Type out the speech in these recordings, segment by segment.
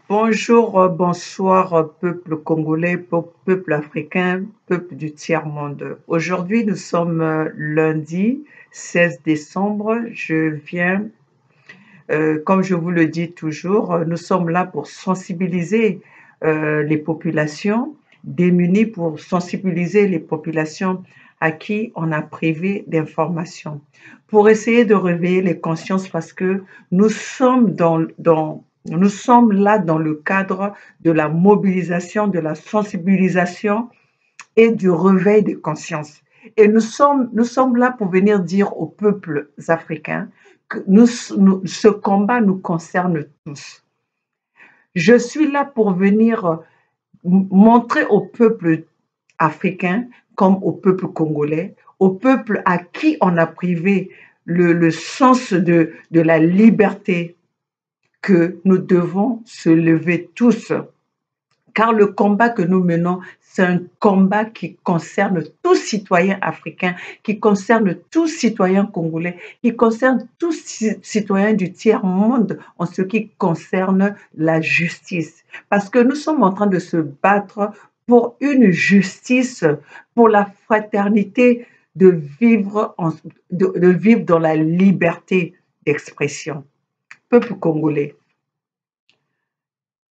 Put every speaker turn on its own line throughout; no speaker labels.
Bonjour, bonsoir, peuple congolais, peuple africain, peuple du tiers-monde. Aujourd'hui, nous sommes lundi 16 décembre. Je viens, comme je vous le dis toujours, nous sommes là pour sensibiliser les populations démunies, pour sensibiliser les populations à qui on a privé d'informations, pour essayer de réveiller les consciences parce que nous sommes nous sommes là dans le cadre de la mobilisation, de la sensibilisation et du réveil des consciences. Et nous sommes là pour venir dire aux peuples africains que ce combat nous concerne tous. Je suis là pour venir montrer au peuple africain comme au peuple congolais, au peuple à qui on a privé le sens de la liberté, que nous devons se lever tous, car le combat que nous menons, c'est un combat qui concerne tout citoyen africain, qui concerne tout citoyen congolais, qui concerne tout citoyen du tiers-monde en ce qui concerne la justice. Parce que nous sommes en train de se battre pour une justice, pour la fraternité, de de vivre dans la liberté d'expression. Peuple congolais,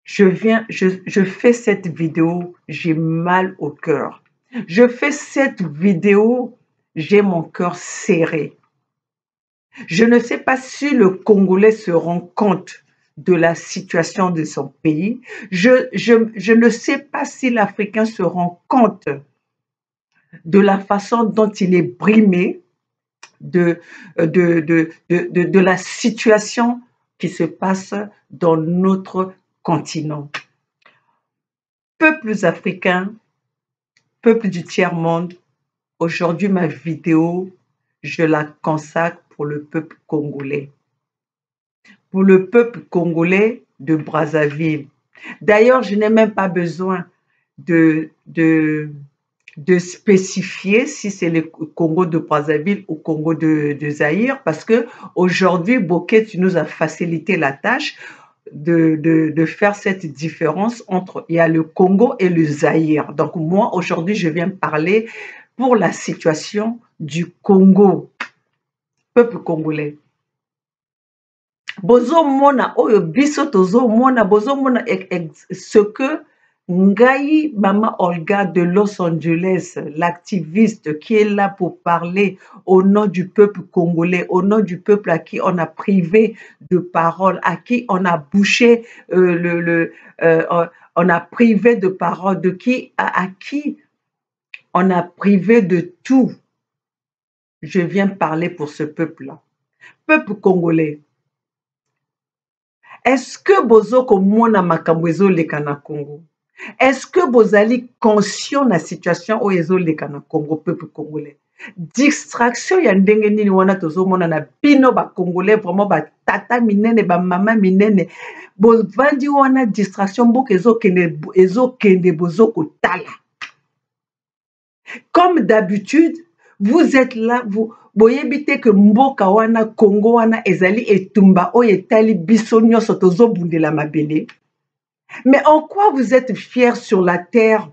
je fais cette vidéo, j'ai mal au cœur. Je fais cette vidéo, j'ai mon cœur serré. Je ne sais pas si le Congolais se rend compte de la situation de son pays. Je ne sais pas si l'Africain se rend compte de la façon dont il est brimé, de la situation qui se passe dans notre continent. Peuples africains, peuples du tiers-monde, aujourd'hui ma vidéo, je la consacre pour le peuple congolais. Pour le peuple congolais de Brazzaville. D'ailleurs, je n'ai même pas besoin de spécifier si c'est le Congo de Brazzaville ou Congo de Zaïre, parce que aujourd'hui, Bokeh, tu nous as facilité la tâche de faire cette différence entre, il y a le Congo et le Zaïre. Donc moi, aujourd'hui, je viens parler pour la situation du Congo, peuple congolais. Bozomona oyo biso tozomona, bozomona ce que Ngai Mama Olga de Los Angeles, l'activiste qui est là pour parler au nom du peuple congolais, au nom du peuple à qui on a privé de parole, à qui on a bouché on a privé de parole, à qui on a privé de tout. Je viens parler pour ce peuple-là. Peuple congolais. Est-ce que bozoko mona makambo ezoleka na Congo? Est-ce que bozali conscient na situation oyo ezoleka na Congo, peuple congolais? Distraction ya ndenge nini wana tozomona na bino ba congolais, vraiment ba tata minene, ba mama minene, bovandi wana distraction mboka ezokende bozoko tala. Comme d'habitude, vous êtes là, vous boyebite que mboka wana Congo wana ezali etumba oyo etali biso nyonso tozobundela mabele. Mais en quoi vous êtes fiers sur la terre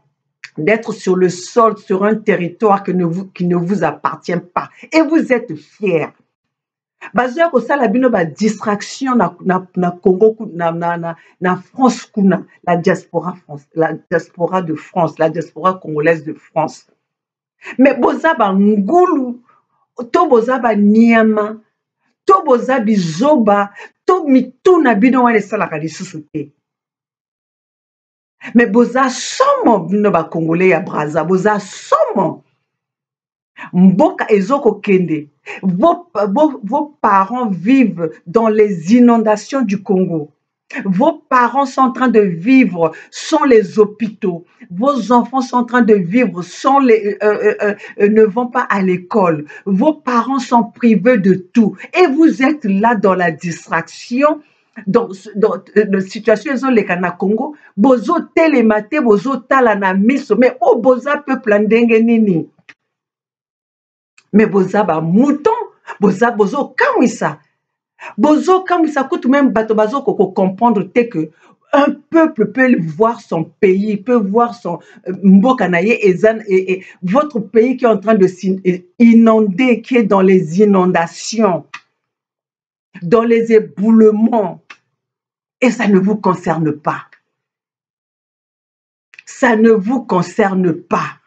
d'être sur le sol, sur un territoire qui ne vous appartient pas? Et vous êtes fiers. Bazoya kosala bino ba distraction na Congo, na France kuna, la diaspora de France, la diaspora congolaise de France. Mais boza ba ngulu, to boza ba niama, to boza bizoba, to mituna bino wana esalaka lisusu te. Mais boza somo bino ba congolais ya Brazza, boza somo. Mboka ezoko kende. Vos parents vivent dans les inondations du Congo. Vos parents sont en train de vivre sans les hôpitaux. Vos enfants sont en train de vivre sans ne vont pas à l'école. Vos parents sont privés de tout. Et vous êtes là dans la distraction. Dans la situation na Congo, bozo télématé, bozo tala na miso, mais oh boza peuple ndenge nini. Mais boza ba mouton, bozo kamwisa. Bozo kamwisa kutu même bato bazo koko comprendre te que Un peuple peut voir son pays, peut voir son Mbokanaye et votre pays qui est en train de s'inonder, qui est dans les inondations, dans les éboulements, et ça ne vous concerne pas. Ça ne vous concerne pas.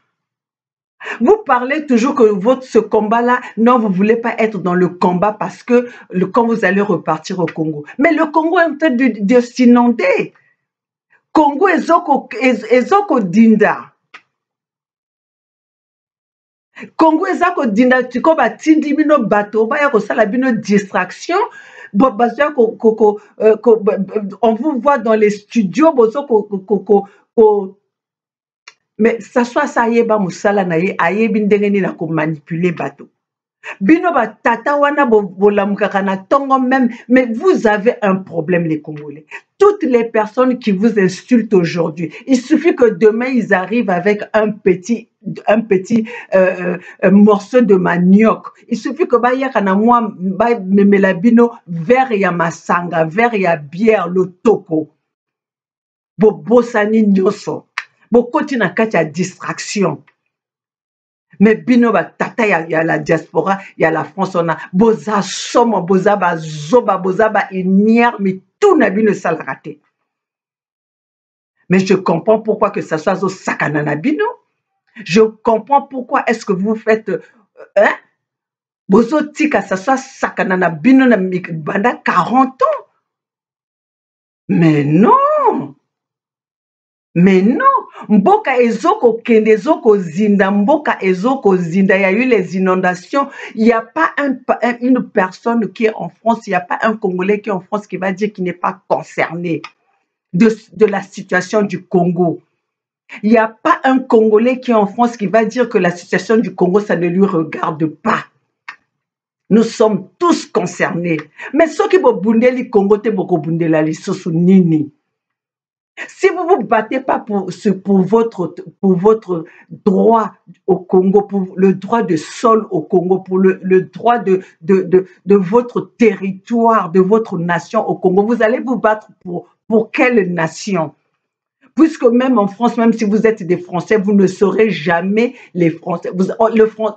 Vous parlez toujours que ce combat-là, non, vous ne voulez pas être dans le combat parce que quand vous allez repartir au Congo. Mais le Congo est en train de s'inonder. Congo ezoko dinda. Congo ezoko dinda, tiko batindi bino bato, baya kosala bino distraction. On vous voit dans les studios, mais ça soit ça yeba musala na ye ayebi ndenge nini na ko manipuler bato. Bino ba tata wana bolamukaka na tongo même, mais vous avez un problème les Congolais. Toutes les personnes qui vous insultent aujourd'hui, il suffit que demain ils arrivent avec un petit morceau de manioc. Il suffit que bayaka na moi memela bino verre ya masanga, verre ya bière le toko. Bosani nyoso. Bokoti na kati ya distraction. Mais bino ba tata ya la diaspora, ya la France, on a boza somo, boza ba zoba, boza ba inière, mais tout n'a bino salarate. Mais je comprends pourquoi que ça soit zo sakanana bino. Je comprends pourquoi est-ce que vous faites bozo tika ça soit sakanana bino na banda 40 ans. Mais non. Mais non, mboka ezoko kende ezoko zinda, mboka ezoko zinda, il y a eu les inondations, il n'y a pas une personne qui est en France, il n'y a pas un Congolais qui est en France qui va dire qu'il n'est pas concerné de la situation du Congo. Il n'y a pas un Congolais qui est en France qui va dire que la situation du Congo, ça ne lui regarde pas. Nous sommes tous concernés. Mais ceux qui vont bundeli Congo, te boko bundela li sosu nini. Si vous ne vous battez pas pour votre droit au Congo, pour le droit de sol au Congo, pour le droit de votre territoire, de votre nation au Congo, vous allez vous battre pour quelle nation? Puisque même en France, même si vous êtes des Français, vous ne serez jamais les Français.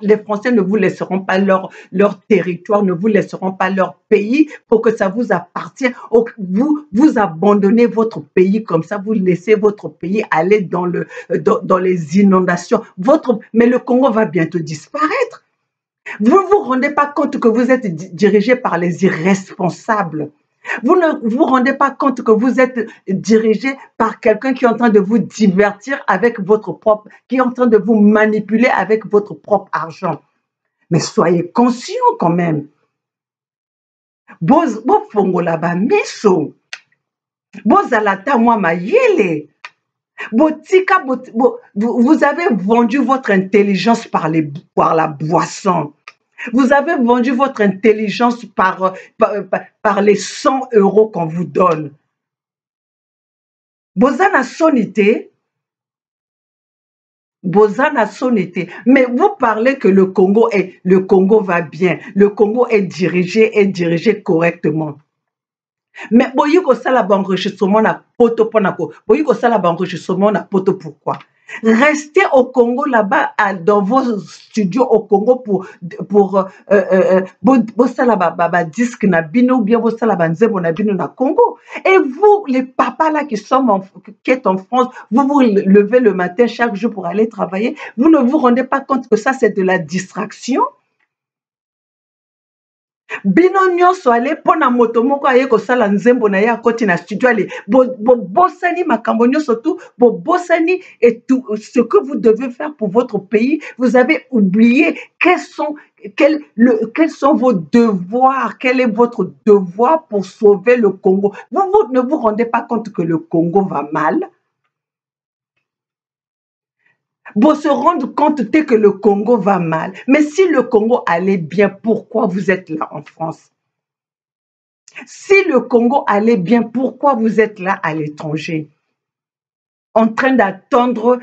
Les Français ne vous laisseront pas leur territoire, ne vous laisseront pas leur pays pour que ça vous appartienne. Vous abandonnez votre pays comme ça, vous laissez votre pays aller dans les inondations. Mais le Congo va bientôt disparaître. Vous ne vous rendez pas compte que vous êtes dirigé par les irresponsables. Vous ne vous rendez pas compte que vous êtes dirigé par quelqu'un qui est en train de vous divertir avec qui est en train de vous manipuler avec votre propre argent. Mais soyez conscients quand même. Vous avez vendu votre intelligence par la boisson. Vous avez vendu votre intelligence par les 100 € qu'on vous donne. Bozana sonité. Mais vous parlez que le Congo va bien. Le Congo est dirigé correctement. Mais boyiko sala banregistrement na poto ponako. Boyiko sala banregistrement na poto pourquoi? Restez au Congo là-bas dans vos studios au Congo pour disque na bino bien bosala banzebo na bino na Congo. Et vous les papas là qui est en France, vous vous levez le matin chaque jour pour aller travailler, vous ne vous rendez pas compte que ça c'est de la distraction? Bino nyonso ale pona moto moko aye kosala nzembo na ya koti na studio ale bosani makambo nyonso tout bosani et tout ce que vous devez faire pour votre pays, vous avez oublié quels sont vos devoirs, quel est votre devoir pour sauver le Congo. Vous ne vous rendez pas compte que le Congo va mal? Vous se rendre compte que le Congo va mal. Mais si le Congo allait bien, pourquoi vous êtes là en France? Si le Congo allait bien, pourquoi vous êtes là à l'étranger? en train d'attendre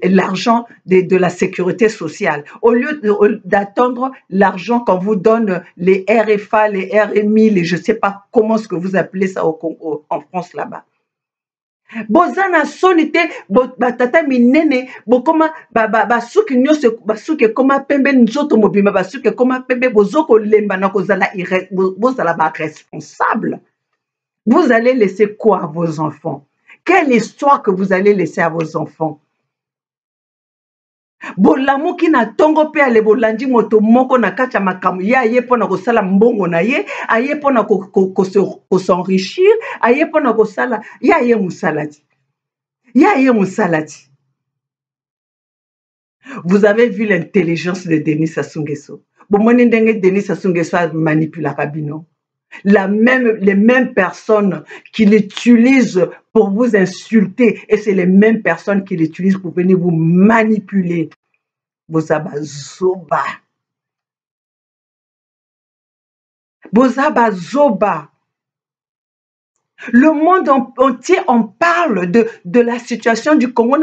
l'argent de la sécurité sociale. Au lieu d'attendre l'argent qu'on vous donne, les RFA, les RMI, je ne sais pas comment ce que vous appelez ça en France là-bas. Bozana sonite batata minene bokoma basuki nyose basuki koma pembe nzoto mobima basuki koma pembe bozoko lemba na kozala bozala ba responsable. Vous allez laisser quoi à vos enfants? Quelle histoire que vous allez laisser à vos enfants? Bolamuki na tongo pe ale bolandi moto moko na kati ya makamu ye aye pona kosala mbongo na ye aye pona s'enrichir aye pona kosala ye aye musalati ye aye musalati. Vous avez vu l'intelligence de Denis Sassou Nguesso. Bomoni ndenge Denis Sassou Nguesso a manipulé Kabino. Les mêmes personnes qui l'utilisent pour vous insulter et c'est les mêmes personnes qui l'utilisent pour venir vous manipuler. Bozaba zoba. Bozaba zoba. Le monde entier en parle de la situation du Congo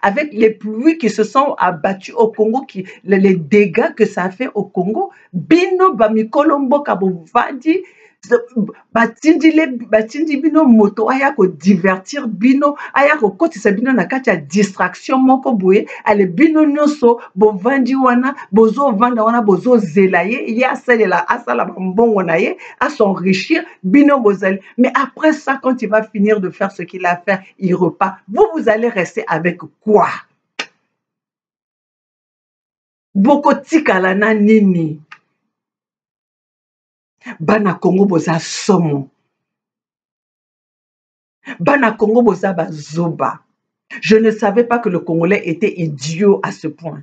avec les pluies qui se sont abattues au Congo, les dégâts que ça a fait au Congo. Bino bamikolombo kabovadi batindi bino moto aya ko divertir bino aya ko kotisa bino na kati ya distraction moko boye ale bino nyonso bovandi wana bozo vanda wana bozo zelaye ya asala mbongo na ye à s'enrichir bino bozali. Mais après ça, quand il va finir de faire ce qu'il a à faire, il repart. Vous allez rester avec quoi? Bokotika lana nini? Bana Congo boza somo. Bana Congo boza bazoba. Je ne savais pas que le Congolais était idiot à ce point.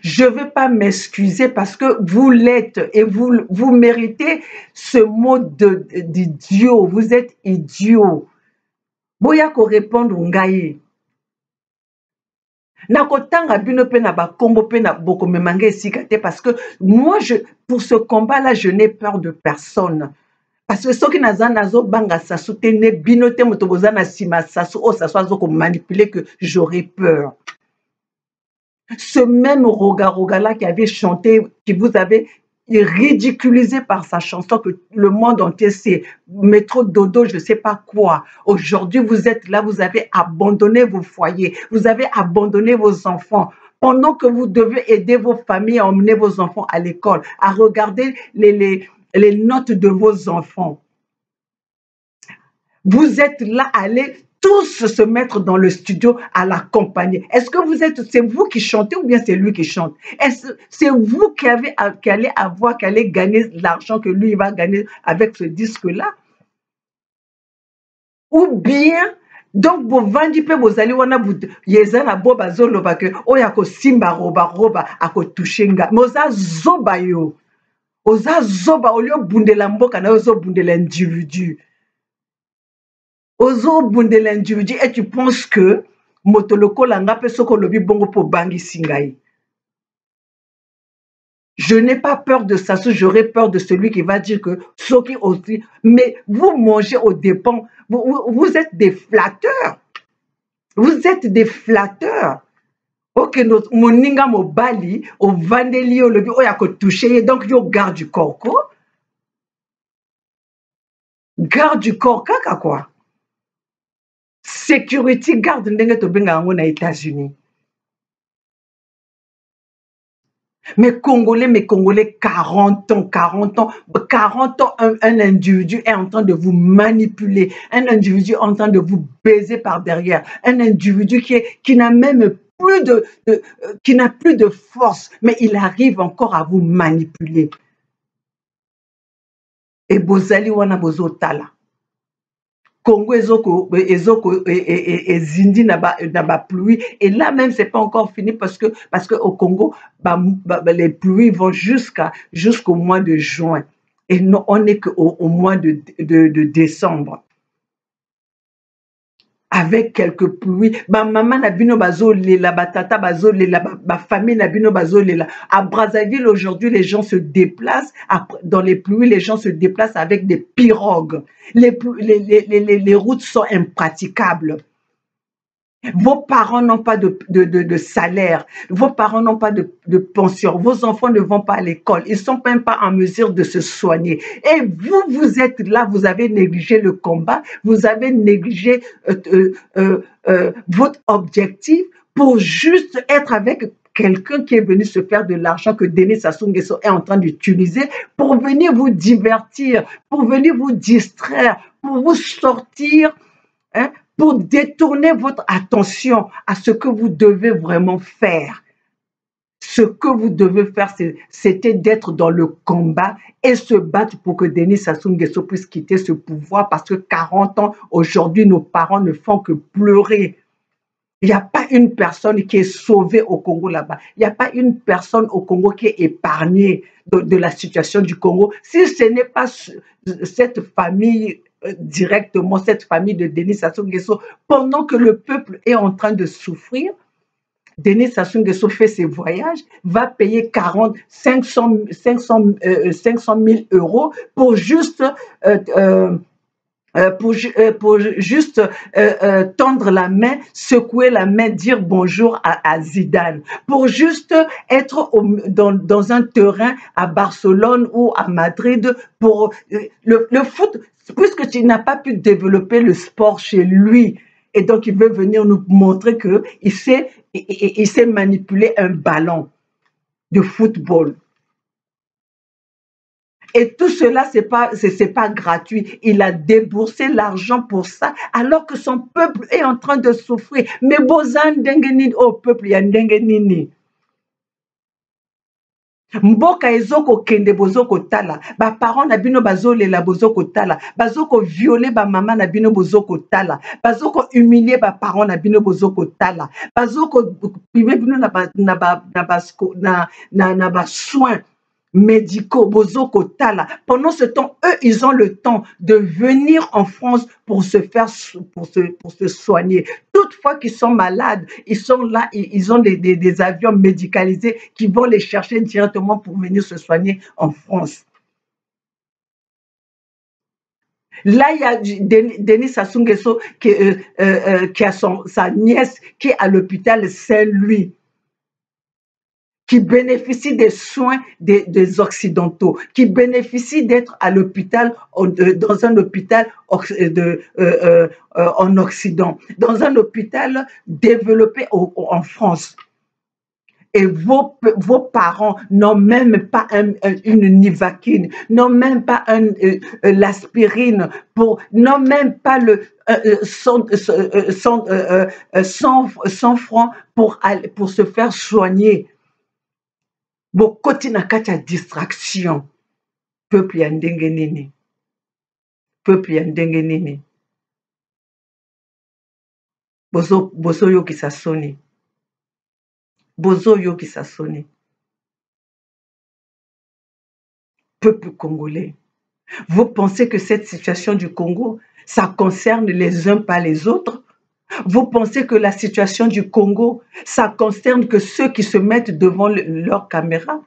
Je ne vais pas m'excuser parce que vous l'êtes et vous méritez ce mot d'idiot. Vous êtes idiot. Boya ko répondre ngai. Nakotanga bino pe na ba kombo pe na boko memanga esikate parce que moi pour ce combat là je n'ai peur de personne. Parce que soki nazo banga sasu te ne bino te moto boza na sima sasu o sasu azoko manipuler que j'aurais peur. Ce même Roga là qui avait chanté, qui vous avait ridiculisé par sa chanson que le monde entier sait, métro dodo, je ne sais pas quoi. Aujourd'hui, vous êtes là, vous avez abandonné vos foyers, vous avez abandonné vos enfants. Pendant que vous devez aider vos familles à emmener vos enfants à l'école, à regarder les notes de vos enfants. Vous êtes là, allez tous se mettre dans le studio à l'accompagner. Est-ce que c'est vous qui chantez ou bien c'est lui qui chante? C'est vous qui allez gagner l'argent que lui va gagner avec ce disque-là? Ou bien, donc, vous vendez peu, vous allez wana yezana boba zolo bake, oya ko simba roba ako tushenga. Moza zoba yo. Oza zoba olio bundela mboka na ozo bundela individu. Ozo bundela individu et tu penses que motoloko langa pe soko lobi bongo po bangi singai. Je n'ai pas peur de ça, j'aurais peur de celui qui va dire que Soki aussi, mais vous mangez aux dépens, vous êtes des flatteurs. Vous êtes des flatteurs. Ok, moninga mobali, au vandeli, au lobby, au yako touché, donc yo garde du corps, quoi. Garde du corps, kaka quoi. Security garde ndenge to benga ngo na États-Unis. Mes Congolais, 40 ans, un individu est en train de vous manipuler, un individu est en train de vous baiser par derrière, un individu qui n'a même qui n'a plus de force, mais il arrive encore à vous manipuler. Et bozali wana bozotala. Congo ezoko zindi na ba pluie et là même c'est pas encore fini parce que au Congo les pluies vont jusqu'au mois de juin et non, on n'est qu'au mois de décembre. avec quelques pluies. Ma maman na bino bazo lela, ba tata bazo lela, ma famille na bino bazo lela. À Brazzaville, aujourd'hui, les gens se déplacent. Dans les pluies, les gens se déplacent avec des pirogues. Les routes sont impraticables. Vos parents n'ont pas de salaire, vos parents n'ont pas de pension, vos enfants ne vont pas à l'école, ils ne sont même pas en mesure de se soigner. Et vous, vous êtes là, vous avez négligé le combat, vous avez négligé votre objectif pour juste être avec quelqu'un qui est venu se faire de l'argent que Denis Sassou Nguesso est en train d'utiliser pour venir vous divertir, pour venir vous distraire, pour vous sortir, hein, pour détourner votre attention à ce que vous devez vraiment faire. Ce que vous devez faire, c'était d'être dans le combat et se battre pour que Denis Sassou Nguesso puisse quitter ce pouvoir parce que 40 ans, aujourd'hui, nos parents ne font que pleurer. Il n'y a pas une personne qui est sauvée au Congo là-bas. Il n'y a pas une personne au Congo qui est épargnée de la situation du Congo. Si ce n'est pas cette famille directement, cette famille de Denis Sassou Nguesso, pendant que le peuple est en train de souffrir, Denis Sassou Nguesso fait ses voyages, va payer 500 000 € pour juste tendre la main, secouer la main, dire bonjour à Zidane, pour juste être dans un terrain à Barcelone ou à Madrid pour le foot, puisque tu n'as pas pu développer le sport chez lui. Et donc, il veut venir nous montrer qu'il sait manipuler un ballon de football. Et tout cela, c'est pas gratuit. Il a déboursé l'argent pour ça, alors que son peuple est en train de souffrir. Mais bozan dengenini au peuple ya dengenini. Mboka ezoko kende bozoko tala, ba parents na bino bazolela bozoko tala, bazoko violer ba maman na bino bozoko tala, bazoko humilier ba parents na bino bozoko tala, bazoko priver bino na ba soins médicaux, bozoko tala. Pendant ce temps, eux, ils ont le temps de venir en France pour se soigner. Toutefois qu'ils sont malades, ils sont là, ils ont des avions médicalisés qui vont les chercher directement pour venir se soigner en France. Là, il y a Denis Sassou Nguesso qui a sa nièce qui est à l'hôpital Saint-Louis, qui bénéficie des soins des Occidentaux, qui bénéficie d'être à l'hôpital, dans un hôpital en Occident, dans un hôpital développé en France. Et vos parents n'ont même pas une Nivaquine, n'ont même pas l'aspirine, n'ont même pas 100 francs pour se faire soigner. Bokoti na kati ya distraction. Peuple ya ndenge nini. Peuple ya ndenge nini. Bozo yokisa soni. Bozo yokisa soni. Peuple congolais. Vous pensez que cette situation du Congo, ça concerne les uns pas les autres? Vous pensez que la situation du Congo, ça concerne que ceux qui se mettent devant leur caméra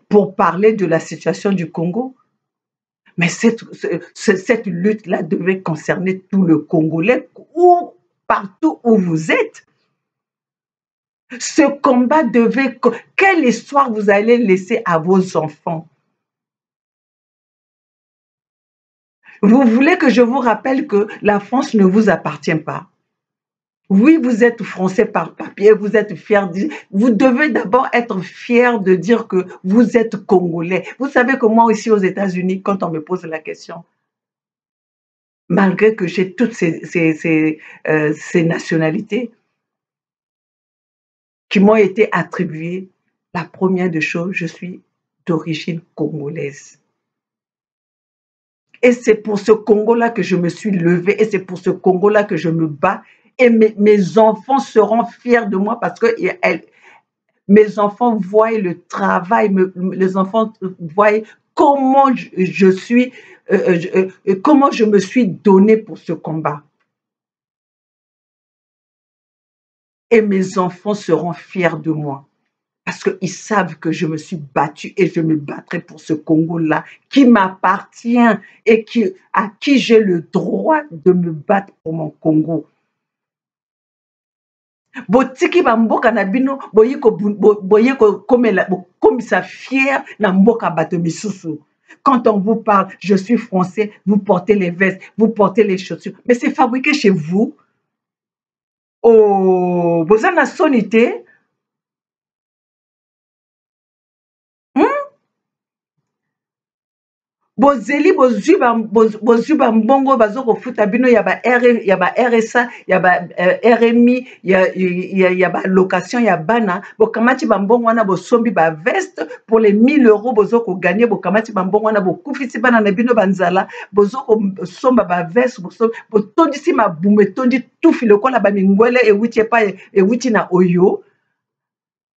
pour parler de la situation du Congo? Mais cette lutte-là devait concerner tout le Congolais, partout où vous êtes. Ce combat devait... Quelle histoire vous allez laisser à vos enfants? Vous voulez que je vous rappelle que la France ne vous appartient pas? Oui, vous êtes français par papier, vous êtes fiers. Vous devez d'abord être fiers de dire que vous êtes congolais. Vous savez que moi, ici aux États-Unis, quand on me pose la question, malgré que j'ai toutes ces nationalités qui m'ont été attribuées, la première des choses, je suis d'origine congolaise. Et c'est pour ce Congo-là que je me suis levée, et c'est pour ce Congo-là que je me bats. Et mes enfants seront fiers de moi parce que mes enfants voient le travail, les enfants voient comment je suis, comment je me suis donnée pour ce combat. Et mes enfants seront fiers de moi. Parce qu'ils savent que je me suis battue et je me battrai pour ce Congo-là qui m'appartient et à qui j'ai le droit de me battre pour mon Congo. Botiki ba mboka na bino boyi ko komisa fier na mboka bato misusu. Quand on vous parle, je suis français, vous portez les vestes, vous portez les chaussures, mais c'est fabriqué chez vous. Oh, vous en avez sonité. Bozeli bozwi mbongo bazoko futa bino ya ba RSA ya ba RMI ya ba location ya bana bokamati mbongo wana bosombi ba veste pour les 1000 euros bozoko gagner bokamati mbongo wana bokufisi bana na bino banzala bozoko somba ba veste botondisi mabume tondi tufi lokola ba mingwele ewiti na oyo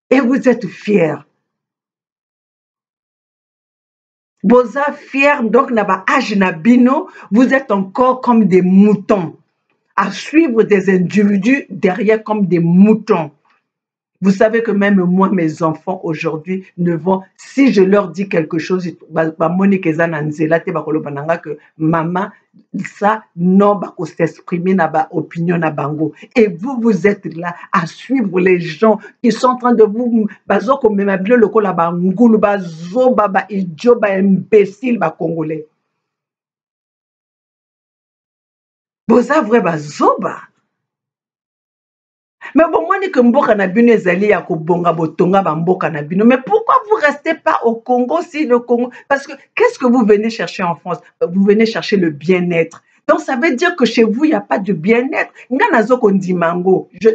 et vous êtes fiers. Boza fiers, donc naba âge na bino, vous êtes encore comme des moutons, à suivre des individus derrière comme des moutons. Vous savez que même moi, mes enfants aujourd'hui ne vont, si je leur dis quelque chose, que maman, ça, non, s'exprimer na ba opinion na bango. Et vous, vous êtes là à suivre les gens qui sont en train de vous, bazoko memabilo loko la bangulu, bazo baba idiot, ba imbécile, ba congolais. Boza vrai bazoba. Mais bon, moi, je dis mais pourquoi vous ne restez pas au Congo si le Congo... Parce que qu'est-ce que vous venez chercher en France? Vous venez chercher le bien-être. Donc, ça veut dire que chez vous, il n'y a pas de bien-être.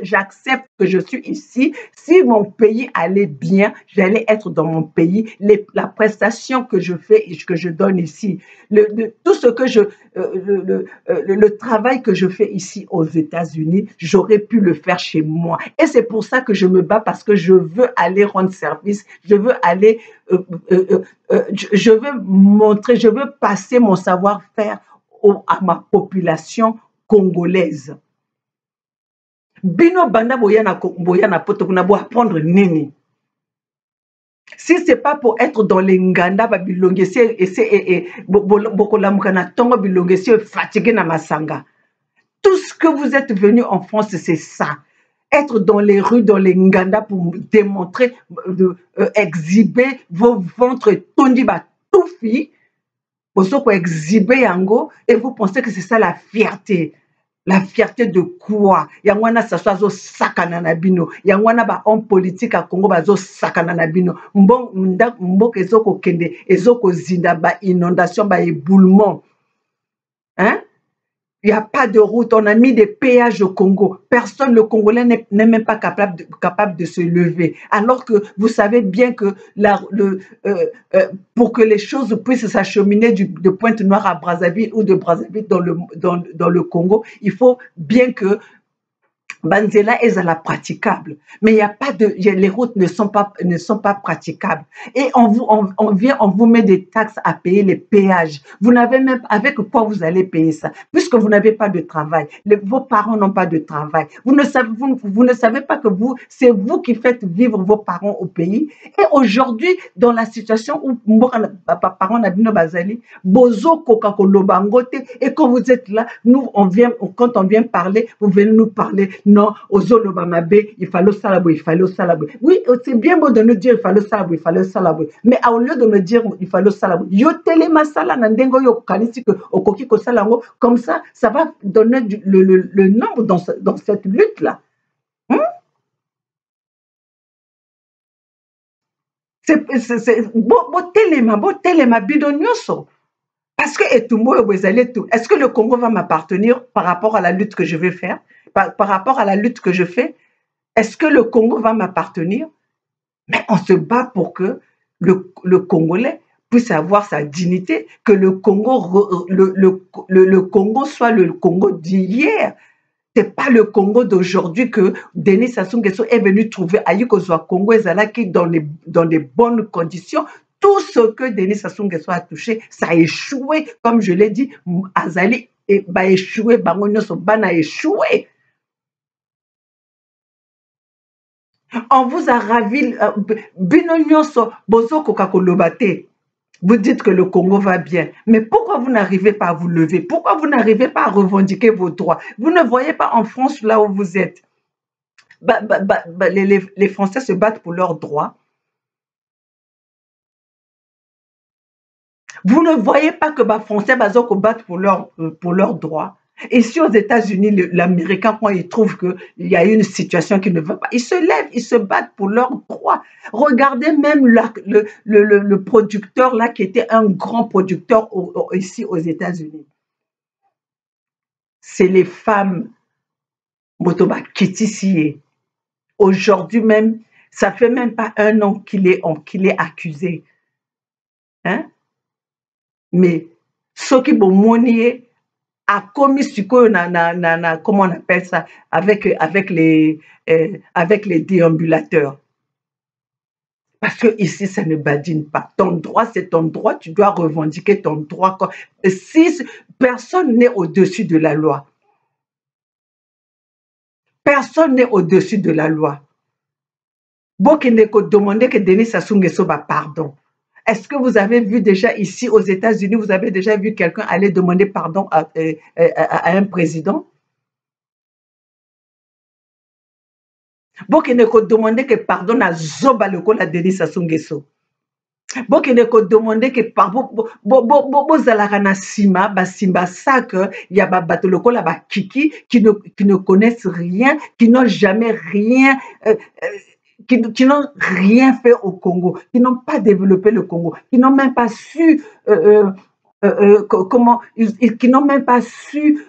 J'accepte que je suis ici. Si mon pays allait bien, j'allais être dans mon pays. La prestation que je fais et que je donne ici, tout ce que le travail que je fais ici aux États-Unis, j'aurais pu le faire chez moi. Et c'est pour ça que je me bats parce que je veux aller rendre service. Je veux aller, je veux montrer, je veux passer mon savoir-faire à ma population congolaise. Bino banda boya na poto kuna bo apprendre nini. Si ce n'est pas pour être dans les nganda babilongesi et bokolamuka na tongo bilongesi fatigué na masanga. Tout ce que vous êtes venu en France, c'est ça. Être dans les rues, dans les nganda pour démontrer, exhiber vos ventres tondi ba tout fi. Vous exhiber yango et vous pensez que c'est ça la fierté. La fierté de quoi? Yangwana saso sakana na bino. Yangwana ba homme politique à Congo bazo sakana na bino. Mbok ezoko kende, ezoko zinda ba inondation ba éboulement. Hein? Il n'y a pas de route, on a mis des péages au Congo. Personne, le Congolais n'est même pas capable de se lever. Alors que vous savez bien que pour que les choses puissent s'acheminer de Pointe-Noire à Brazzaville ou de Brazzaville dans le Congo, il faut bien que Banzela est à la praticable, mais il y a pas de, les routes ne sont pas praticables. Et on vous met des taxes à payer, les péages. Vous n'avez même, avec quoi vous allez payer ça? Puisque vous n'avez pas de travail, vos parents n'ont pas de travail. Vous ne savez pas que c'est vous qui faites vivre vos parents au pays. Et aujourd'hui, dans la situation où parents n'abino bazali, bozo koka kolobangote, et quand vous êtes là, quand on vient parler, vous venez nous parler. Non, aux Olobamabe, il fallait salabo, il fallait salabo. Oui, c'est bien beau de nous dire il fallait salabo, il fallait salabo. Mais au lieu de me dire il fallait salabo, yo télé masala nandengo yo kalisi que okoki ko salango, comme ça va donner le nombre dans cette lutte là. C'est beau téléma bidonioso. Parce que est-ce que le Congo va m'appartenir par rapport à la lutte que je vais faire? Par rapport à la lutte que je fais, est-ce que le Congo va m'appartenir? Mais on se bat pour que le Congolais puisse avoir sa dignité, que le Congo, le Congo soit le Congo d'hier. Ce n'est pas le Congo d'aujourd'hui que Denis Sassou Nguesso est venu trouver à Yukozwa Congo Ezalaki dans des bonnes conditions. Tout ce que Denis Sassou Nguesso a touché, ça a échoué. Comme je l'ai dit, Azali a échoué, Bango Nyoso Ban a échoué. On vous a ravi, bino nyonso, bozo kokakoloba te. Vous dites que le Congo va bien. Mais pourquoi vous n'arrivez pas à vous lever? Pourquoi vous n'arrivez pas à revendiquer vos droits? Vous ne voyez pas en France, là où vous êtes. Les Français se battent pour leurs droits. Vous ne voyez pas que les Français se battent pour leurs droits. Ici aux États-Unis, l'Américain, quand il trouve qu'il y a une situation qui ne va pas, ils se lèvent, ils se battent pour leurs droits. Regardez même le producteur là, qui était un grand producteur ici aux États-Unis. C'est les femmes Motoba Kitisiye. Aujourd'hui même, ça fait même pas un an qu'il est accusé. Hein? Mais ce qui est a commis comment on appelle ça, avec les déambulateurs. Parce que ici, ça ne badine pas. Ton droit, c'est ton droit, tu dois revendiquer ton droit. Si personne n'est au-dessus de la loi. Personne n'est au-dessus de la loi. Bokendeko demander que Denis Sassou Nguesso pardon. Est-ce que vous avez vu déjà ici aux États-Unis, vous avez déjà vu quelqu'un aller demander pardon à un président? Bokendeko demander que pardon à Zoba Lokola Denis Sassou Nguesso. Bokendeko demander que pardon bozalaka na sima basimba ça que il y a bato lokola ba kiki qui ne connaissent rien, qui n'ont jamais rien qui n'ont rien fait au Congo, qui n'ont pas développé le Congo, qui n'ont même pas su qui n'ont même pas su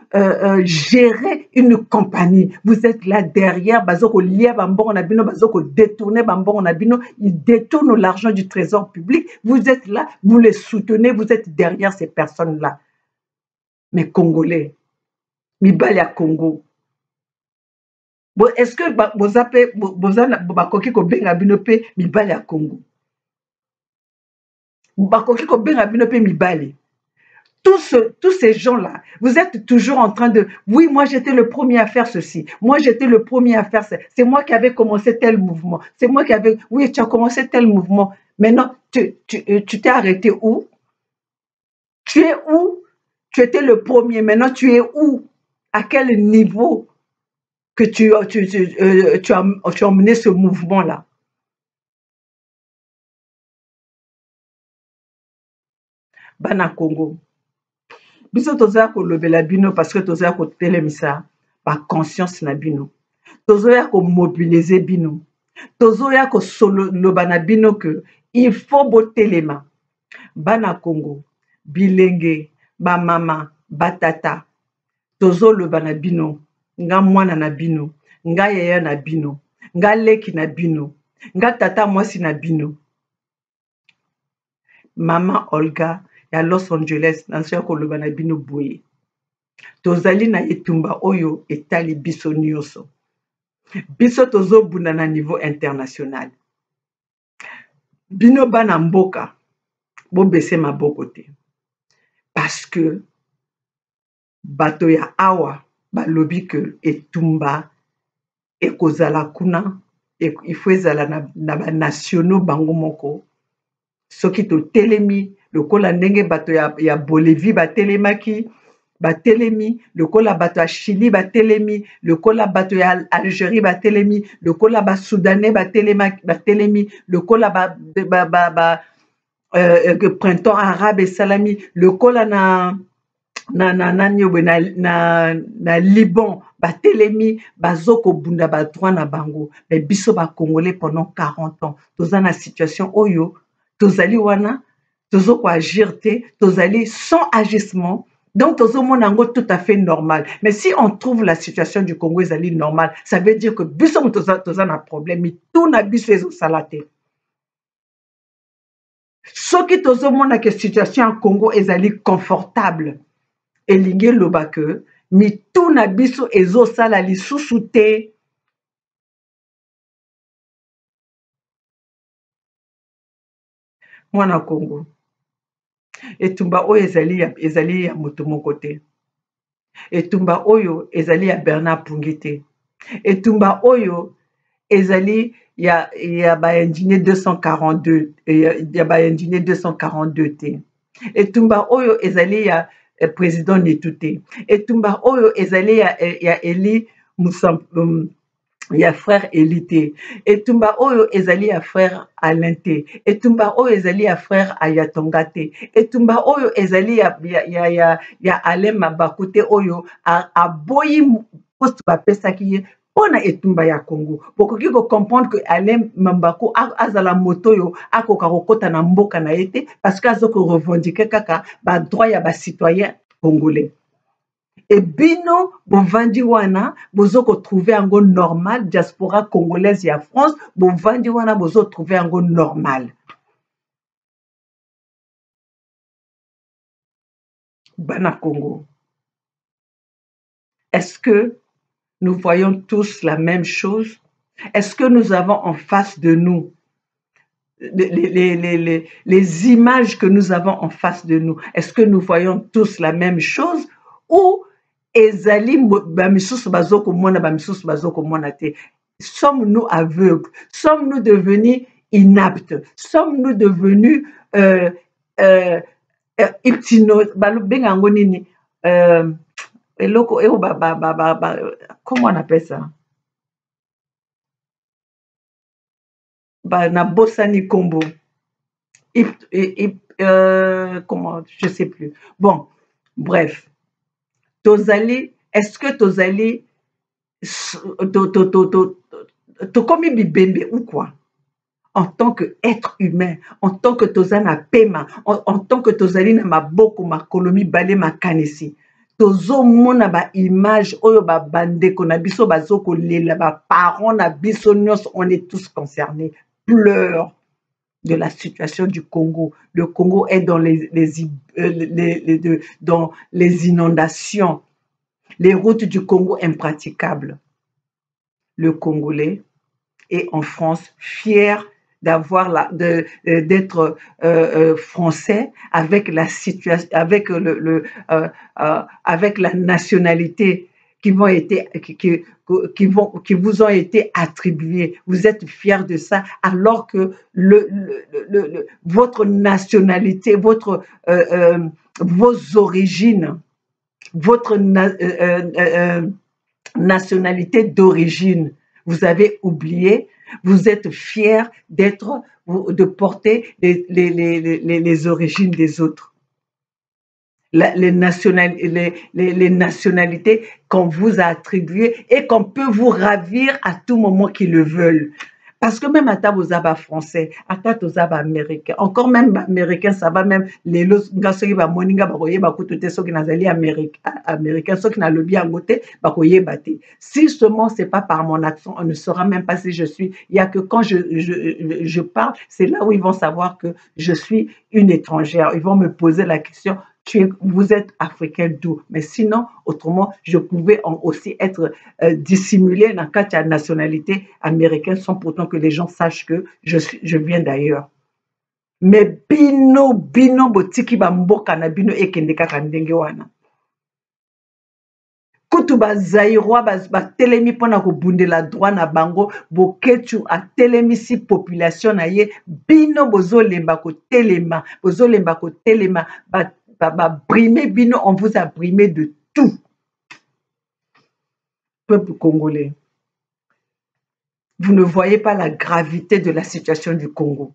gérer une compagnie. Vous êtes là derrière, ils détournent l'argent du trésor public. Vous êtes là, vous les soutenez, vous êtes derrière ces personnes-là. Mais Congolais, Mibalia Congo. Est-ce que vous appelez Bakoki Kobenga Binope Mibalia Congo? Bakoki Kobenga Binope Mibali. Tous ces gens-là, vous êtes toujours en train de... Oui, moi, j'étais le premier à faire ceci. Moi, j'étais le premier à faire ça. C'est moi qui avais commencé tel mouvement. C'est moi qui avais... Oui, tu as commencé tel mouvement. Maintenant, tu t'es arrêté où? Tu es où? Tu étais le premier. Maintenant, tu es où? À quel niveau que tu as mené ce mouvement-là? Bana Congo. Biso toza kolobela bino parce que toza kotelemisa ba conscience na bino. Tozoya ko mobiliser bino. Tozoya ko loba na bino que il faut botelema. Bana Congo, bilenge, ba mama, batata. Tozo loba na bino, nga mwana na bino, nga yaya na bino, nga leki na bino, nga tata mwasi na bino. Mama Olga ya Los Angeles nazoya koloba na bino boye. Tozali na etumba oyo etali biso nyonso. Biso tozobunda na niveau international. Bino bana mboka bo bese maboko te. Parce que bato ya awa balobi que etumba ekozala kuna il faut ezala na ba nationaux bango moko. Soki to telemi lokola ndenge bato ya Bolivie batelemaki batelemi, lokola bato ya Chili batelemi, lokola bato ya Algérie batelemi, lokola ba Soudanais batelemi, lokola printemps arabe et salami, lokola na Liban batelemi bazoko bunda ba droit na bango. Mais biso ba Congolais pendant 40 ans toza na situation oyo tozali wana tozoko agir te, tozali sans agissement. Donc, tozomonango tout à fait normal. Mais si on trouve la situation du Congo ezali normal, ça veut dire que biso toza na problème, mais tout na biso ezo salate. Soki tozomona que situation en Congo ezali confortable, elingi loba que mi tout na biso ezo sala lisusu te. Mwana Congo. Etumba oyo ezali ya moto moko te. Etumba oyo ezali ya Bernard Pungité. Etumba oyo ezali il y a indigné 242 il y a indigné 242 te etumba oyo ezali ya président Netute etumba oyo ezali ya Eli Musam ya frère Eli te etumba oyo ezali ya frère Alain te etumba oyo ezali ya frère Ayatonga te etumba oyo ezali ya Alain Mabaku te oyo aboyi poste bapesaki ye mpona etumba ya Congo bokoki comprendre que Alain Mabaku azala moto oyo akoka kokota na mboka na ye te parce que azoko revendiquer kaka badroit ya bacitoyen congolais. Et bino bovandi wana bozoko trouver yango normal diaspora congolaise ya France bovandi wana bozo trouver yango normal. Bana Congo. Est-ce que nous voyons tous la même chose? Est-ce que nous avons en face de nous les images que nous avons en face de nous? Est-ce que nous voyons tous la même chose? Ou ezali bamisusu bazokomona bamisusu bazokomona te? Sommes-nous aveugles? Sommes-nous devenus inaptes? Sommes-nous devenus bengango nini eloko eo comment on appelle ça? Na bosani kombo. Comment? Je sais plus. Bon, bref. Tozali, est-ce que tozali tokomi bibembe ou quoi? En tant qu'être humain, en tant que tozana pema, en tant que tozali na maboko makolomi bale makanisi. Tozo mona ba image oyo ba bandeko na biso bazoko lela ba parents na biso nyos, on est tous concernés. Pleure de la situation du Congo. Le Congo est dans dans les inondations. Les routes du Congo impraticables. Le Congolais est en France fier d'avoir d'être français avec la situation, avec avec la nationalité qui vous ont été attribuées. Vous êtes fiers de ça, alors que votre nationalité, vos origines, votre nationalité d'origine, vous avez oublié. Vous êtes fiers de porter les origines des autres. Les nationalités qu'on vous a attribuées et qu'on peut vous ravir à tout moment qu'ils le veulent. Parce que même à Tabozaba français, à Tabozaba américain, encore même américain, ça va même les ceux va moninga bakoye bakutote ceux qui nazali américain, ceux qui n'a le bien côté bakoye baté. Si seulement c'est pas par mon accent, on ne saura même pas si je suis. Il y a que quand je parle, c'est là où ils vont savoir que je suis une étrangère. Ils vont me poser la question. Vous êtes africain d'où? Mais sinon, autrement, je pouvais aussi être dissimulé dans la nationalité américaine sans pourtant que les gens sachent que je viens d'ailleurs. Mais bino botiki ba mboka na bino ekende kaka ndenge wana. Kutu ba zairwa ba telemi pona ko bundela droit na bango boketu a telemi si population na ye bino bozolemba ko telema brimé bino, on vous a brimé de tout. Peuple congolais, vous ne voyez pas la gravité de la situation du Congo.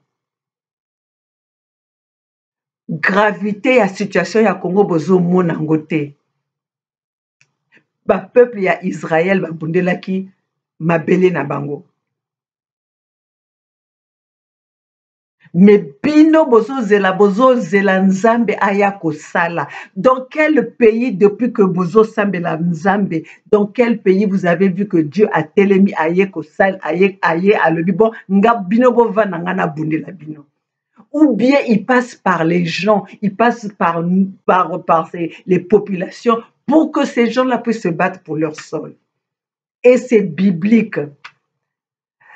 Gravité ya situation ya Congo bozo mona ngote. Ba peuple ya Israël ba bundelaki mabele na bango. Mais bino bozo zela nzambe aya kosala. Dans quel pays, depuis que bozo sambe la nzambe, dans quel pays vous avez vu que Dieu a telemi aye kosala, aye a le bon, nga bino bo vana ngana bunde la bino. Ou bien il passe par les gens, il passe par les populations pour que ces gens-là puissent se battre pour leur sol. Et c'est biblique.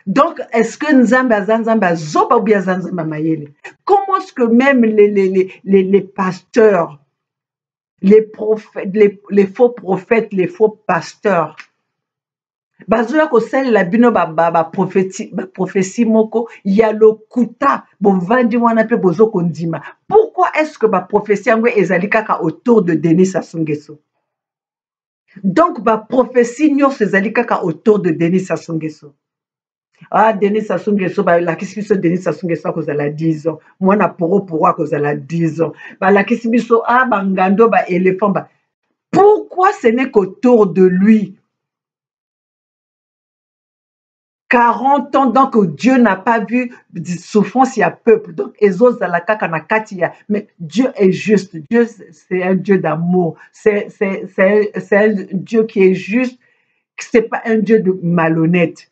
Donc, est-ce que Nzamba Zoba ou bien Nzamba Mayele? Comment est-ce que même les pasteurs, les prophètes, les faux prophètes, les faux pasteurs, bazoya kosalela bino prophétie moko ya lokuta bovandi wana mpe bozokondima. Pourquoi est-ce que prophétie yango ezali kaka autour de Denis Sassou Nguesso? Donc prophétie nyonso ezali kaka autour de Denis Sassou Nguesso. Ah, Denis Sassou Nguesso balakisi biso Denis Sassou Nguesso akozala 10 ans, mwana poro akozala 10 ans, balakisi biso bangando éléphant Pourquoi ce n'est qu'autour de lui? 40 ans, donc Dieu n'a pas vu de souffrance, il y a peuple. Donc, mais Dieu est juste. Dieu, c'est un Dieu d'amour. C'est un Dieu qui est juste. C'est pas un Dieu de malhonnête.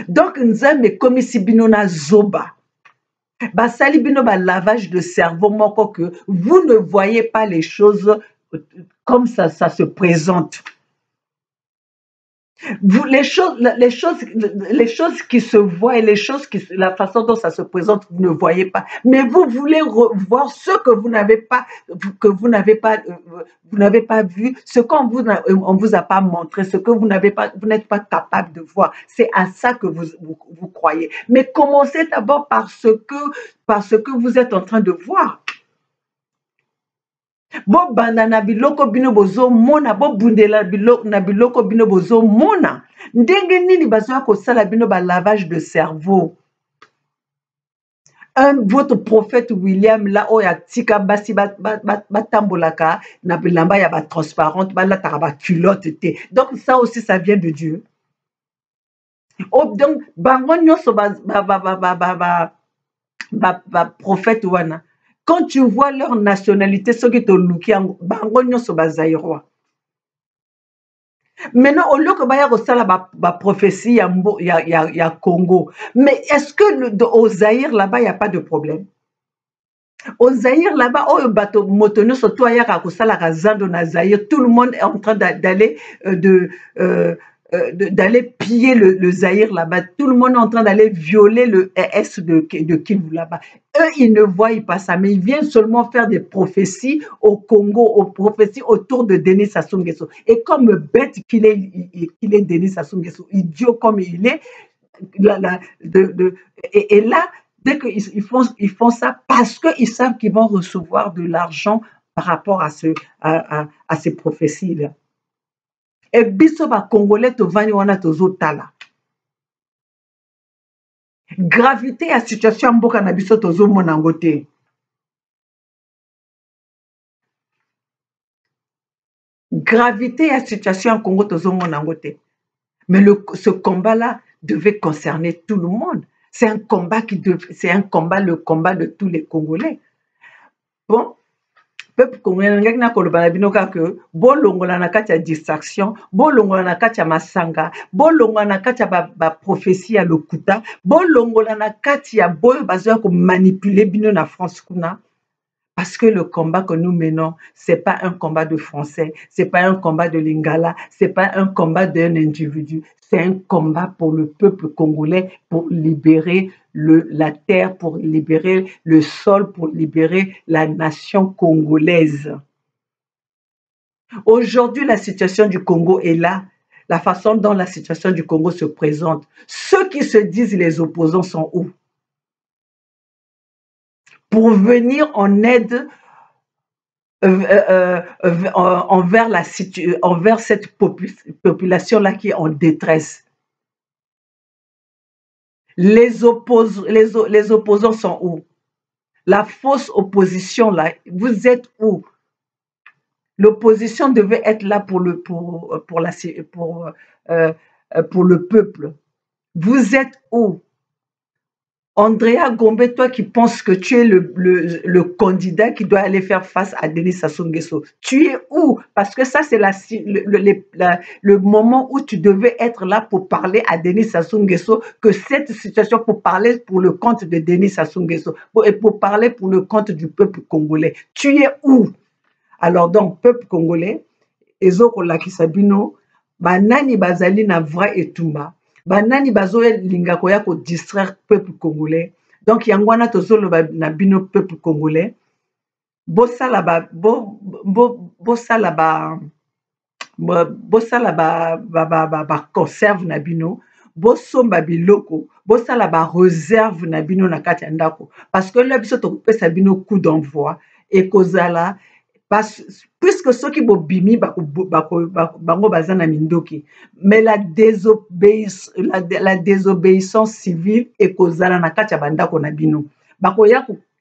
Donc, Nzambe comme si binona zoba. Basali bino ba lavage de cerveau moko que vous ne voyez pas les choses comme ça se présente. Les choses qui se voient et la façon dont ça se présente, vous ne voyez pas. Mais vous voulez voir ce que vous n'avez pas vu, ce qu'on vous a pas montré, ce que vous n'êtes pas capable de voir. C'est à ça que vous croyez. Mais commencez d'abord par ce que vous êtes en train de voir. Bo banda na biloko bino bozo mona, bo bundela na biloko bino bozo mona. Ndenge nini bazoya kosala bino ba lavage de cerveau. Votre prophète William là oya tika basi batambolaka na bilamba ya ba transparente balataka ba culotte te. Donc ça aussi ça vient de Dieu. Oh, donc bango nyonso prophète wana. Quand tu vois leur nationalité, ceux qui te looké, bango nyonso bazaïrois. Maintenant, au lieu que baya kosala ba prophétie ya Congo, mais est-ce que au Zaïre là-bas il y a pas de problème? Au Zaïre là-bas, oh bato motonyo surtout ayaka kosala kazando na Zaïre, tout le monde est en train d'aller d'aller piller le Zaïre là-bas. Tout le monde est en train d'aller violer le ES de Kivu là-bas. Eux, ils ne voient pas ça, mais ils viennent seulement faire des prophéties au Congo, aux prophéties autour de Denis Sassou Nguesso. Et comme bête qu'il est Denis Sassou Nguesso, idiot comme il est, et là, dès qu'ils font ça parce qu'ils savent qu'ils vont recevoir de l'argent par rapport à ces prophéties-là. Et biso ba Congolais to vani wana tozotala. Gravité à situation mboka na biso tozomona ngo te. Gravité à situation en Congo tozomona ngo te. Mais ce combat-là devait concerner tout le monde. C'est un combat le combat de tous les Congolais. Bon, peuple congolais ngaki na koloba na bino kaka bolongola na kati ya distraction, bolongola na kati ya masanga, bolongola na kati ya ba prophétie ya lokuta, bolongola na kati ya boyo bazoya ko manipuler bino na France kuna. Parce que le combat que nous menons, c'est pas un combat de Français, c'est pas un combat de Lingala, c'est pas un combat d'un individu, c'est un combat pour le peuple congolais, pour libérer la terre, pour libérer le sol, pour libérer la nation congolaise. Aujourd'hui, la situation du Congo est là, la façon dont la situation du Congo se présente. Ceux qui se disent les opposants sont où? Pour venir en aide envers cette population-là qui est en détresse. Les opposants sont où? La fausse opposition, là, vous êtes où? L'opposition devait être là pour le peuple. Vous êtes où? Andrea Gombe, toi qui penses que tu es le candidat qui doit aller faire face à Denis Sassou Nguesso, tu es où? Parce que ça, c'est le moment où tu devais être là pour parler à Denis Sassou Nguesso, que cette situation, pour parler pour le compte de Denis Sassou Nguesso, et pour parler pour le compte du peuple congolais. Tu es où? Alors donc, peuple congolais, ezoko lakisa bino, banani bazali na vrai etumba, banani bazoya linga koya ko distraire peuple congolais. Donc yangwana tozolo na bino peuple congolais. Bosala bosala conserve na bino, bosomba biloko, bosala réserve na bino na kati ya ndako, parce que là biso tokopesa bino coup d'envoi ekozala puisque soki bobimi bango baza na mindoki, mais la désobéissance civile ekozala na kati ya bandako na bino,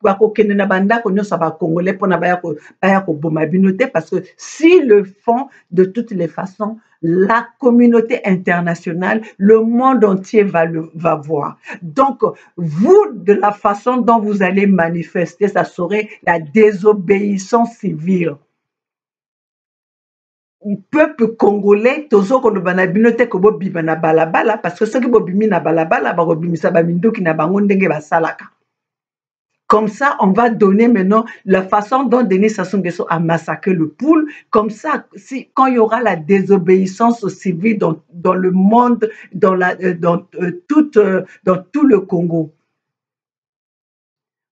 bakokende na bandako nyonso ya Congolais mpona baya koboma bino te, parce que s'ils le font de toutes les façons, la communauté internationale, le monde entier va voir. Donc, vous, de la façon dont vous allez manifester, ça serait la désobéissance civile. Le peuple congolais, tozo koloba na bino te ko bobima na balabala, parce que ceux qui bobimi na balabala, bakobimisa ba mindoki na bango ndenge basalaka. Comme ça, on va donner maintenant la façon dont Denis Sassou Nguesso a massacré le poule. Comme ça, quand il y aura la désobéissance civile dans le monde, dans tout le Congo,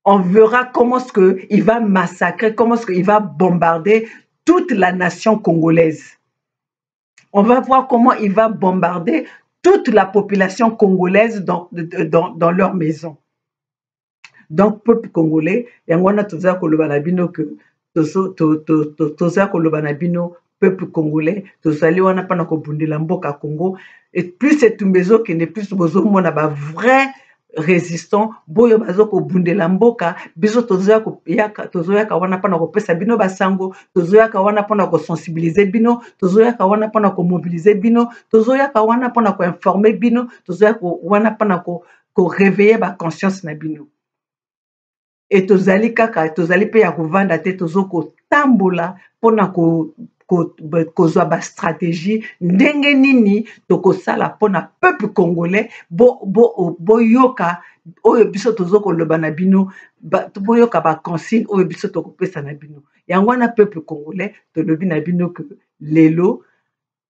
on verra comment est-ce qu'il va massacrer, comment est-ce qu'il va bombarder toute la nation congolaise. On va voir comment il va bombarder toute la population congolaise dans leur maison. Donc, peuple congolais, yangwana toza koloba na bino que toza koloba na bino peuple congolais, tozali wana pana kobundela mboka Congo, et plus c'est mbezo qui n'est plus bozo mona ba vrai résistant, boyo bazo kobundela mboka, biso tozoyaka wana pana kopesa bino basango, tozoyaka wana pana ko sensibiliser bino, tozoyaka wana pana ko mobiliser bino, tozoyaka wana pana ko informer bino, tozoyaka wana pana ko réveiller ba conscience na bino. Et tozali kaka, tozali pe ya kovanda te, tozo kotambola pona kozwa ba stratégie ndenge nini tokosala pona peuple congolais boyoka oyo biso tozo koloba na bino, boyoka ba consigne oyo biso tokopesa na bino. Yango wana peuple congolais tolobi na bino que lelo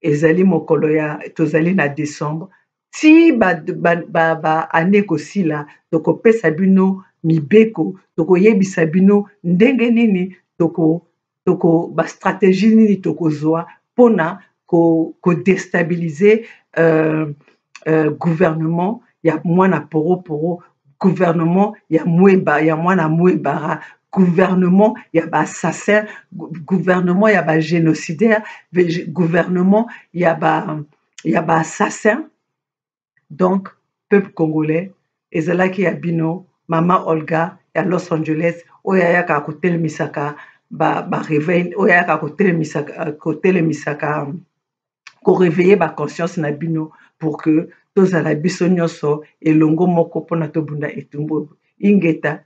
ezali mokolo ya tozali na décembre, ti année kosila tokopesa bino mibeko, tokoyebisa bino ndenge nini ba stratégie nini tokozwa pona ko déstabiliser gouvernement ya mwana poro, gouvernement ya mwana Mouebara, gouvernement ya ba assassin, gouvernement ya ba génocidaire, gouvernement ya ba assassin. Donc, peuple congolais, ezalaki ya bino Mama Olga ya Los Angeles, oya ka kotelemisaka ba réveil, oya ka kotelemisaka ko réveiller ba conscience na bino pour que tozala biso nyonso elongo moko pona tobunda etumbu. Ingeta.